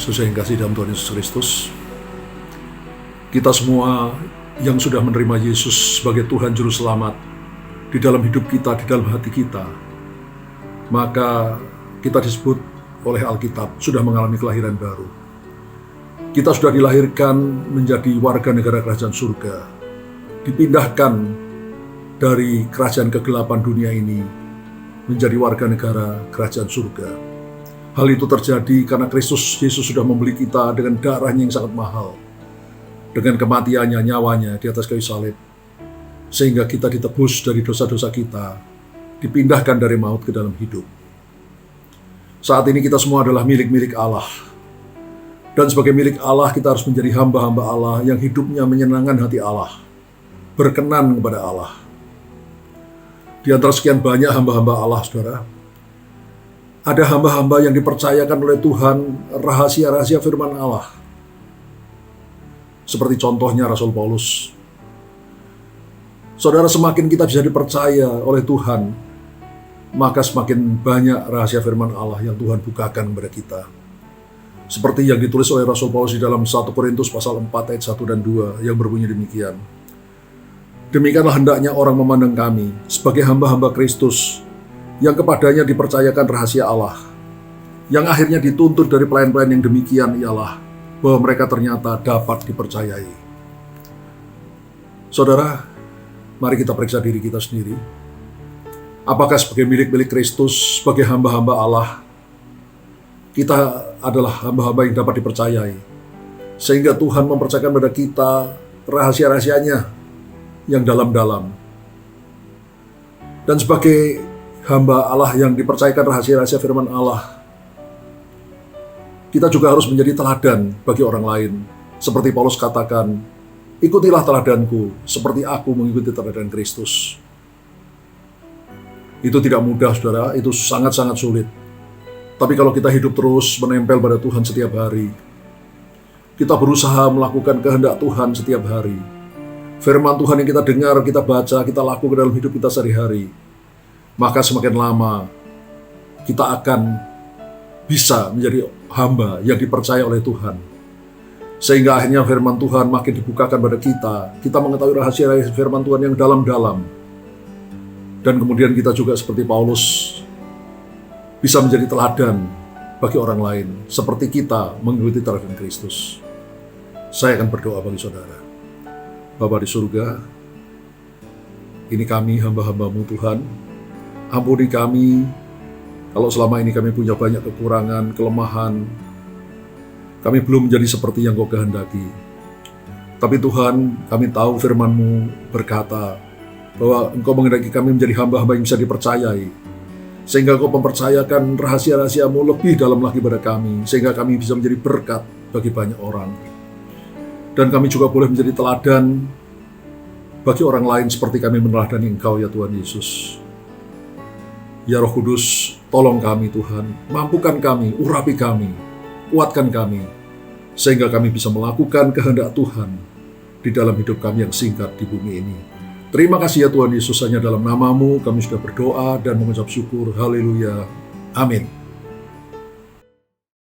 Saudara yang kasih dalam Tuhan Yesus Kristus, kita semua yang sudah menerima Yesus sebagai Tuhan Juru Selamat di dalam hidup kita, di dalam hati kita, maka kita disebut oleh Alkitab sudah mengalami kelahiran baru. Kita sudah dilahirkan menjadi warga negara kerajaan surga, dipindahkan dari kerajaan kegelapan dunia ini menjadi warga negara kerajaan surga. Hal itu terjadi karena Kristus Yesus sudah membeli kita dengan darahnya yang sangat mahal, dengan kematiannya, nyawanya di atas kayu salib, sehingga kita ditebus dari dosa-dosa kita, dipindahkan dari maut ke dalam hidup. Saat ini kita semua adalah milik-milik Allah, dan sebagai milik Allah kita harus menjadi hamba-hamba Allah yang hidupnya menyenangkan hati Allah, berkenan kepada Allah. Di antara sekian banyak hamba-hamba Allah, saudara, ada hamba-hamba yang dipercayakan oleh Tuhan rahasia-rahasia firman Allah. Seperti contohnya Rasul Paulus. Saudara, semakin kita bisa dipercaya oleh Tuhan, maka semakin banyak rahasia firman Allah yang Tuhan bukakan kepada kita. Seperti yang ditulis oleh Rasul Paulus di dalam 1 Korintus pasal 4 ayat 1 dan 2 yang berbunyi demikian. Demikianlah hendaknya orang memandang kami sebagai hamba-hamba Kristus, yang kepadanya dipercayakan rahasia Allah, yang akhirnya dituntut dari pelayan-pelayan yang demikian ialah bahwa mereka ternyata dapat dipercayai. Saudara, mari kita periksa diri kita sendiri. Apakah sebagai milik-milik Kristus, sebagai hamba-hamba Allah, kita adalah hamba-hamba yang dapat dipercayai, sehingga Tuhan mempercayakan kepada kita rahasia-rahasianya yang dalam-dalam. Dan sebagai hamba Allah yang dipercayakan rahasia-rahasia firman Allah, kita juga harus menjadi teladan bagi orang lain. Seperti Paulus katakan, ikutilah teladanku seperti aku mengikuti teladan Kristus. Itu tidak mudah, saudara, itu sangat-sangat sulit. Tapi kalau kita hidup terus menempel pada Tuhan setiap hari, kita berusaha melakukan kehendak Tuhan setiap hari, firman Tuhan yang kita dengar, kita baca, kita lakukan dalam hidup kita sehari-hari, maka semakin lama kita akan bisa menjadi hamba yang dipercaya oleh Tuhan. Sehingga akhirnya firman Tuhan makin dibukakan pada kita. Kita mengetahui rahasia-rahasia firman Tuhan yang dalam-dalam. Dan kemudian kita juga seperti Paulus bisa menjadi teladan bagi orang lain, seperti kita mengikuti teladan Kristus. Saya akan berdoa bagi saudara. Bapa di surga, ini kami hamba-hambamu Tuhan. Ampuni kami kalau selama ini kami punya banyak kekurangan, kelemahan. Kami belum menjadi seperti yang Kau kehendaki. Tapi Tuhan, kami tahu firman-Mu berkata bahwa Engkau menghendaki kami menjadi hamba-hamba yang bisa dipercayai, sehingga Kau mempercayakan rahasia-rahasia-Mu lebih dalam lagi pada kami, sehingga kami bisa menjadi berkat bagi banyak orang. Dan kami juga boleh menjadi teladan bagi orang lain seperti kami meneladani Engkau, ya Tuhan Yesus. Ya Roh Kudus, tolong kami Tuhan, mampukan kami, urapi kami, kuatkan kami, sehingga kami bisa melakukan kehendak Tuhan di dalam hidup kami yang singkat di bumi ini. Terima kasih ya Tuhan Yesus, hanya dalam nama-Mu kami sudah berdoa dan mengucap syukur. Haleluya. Amin.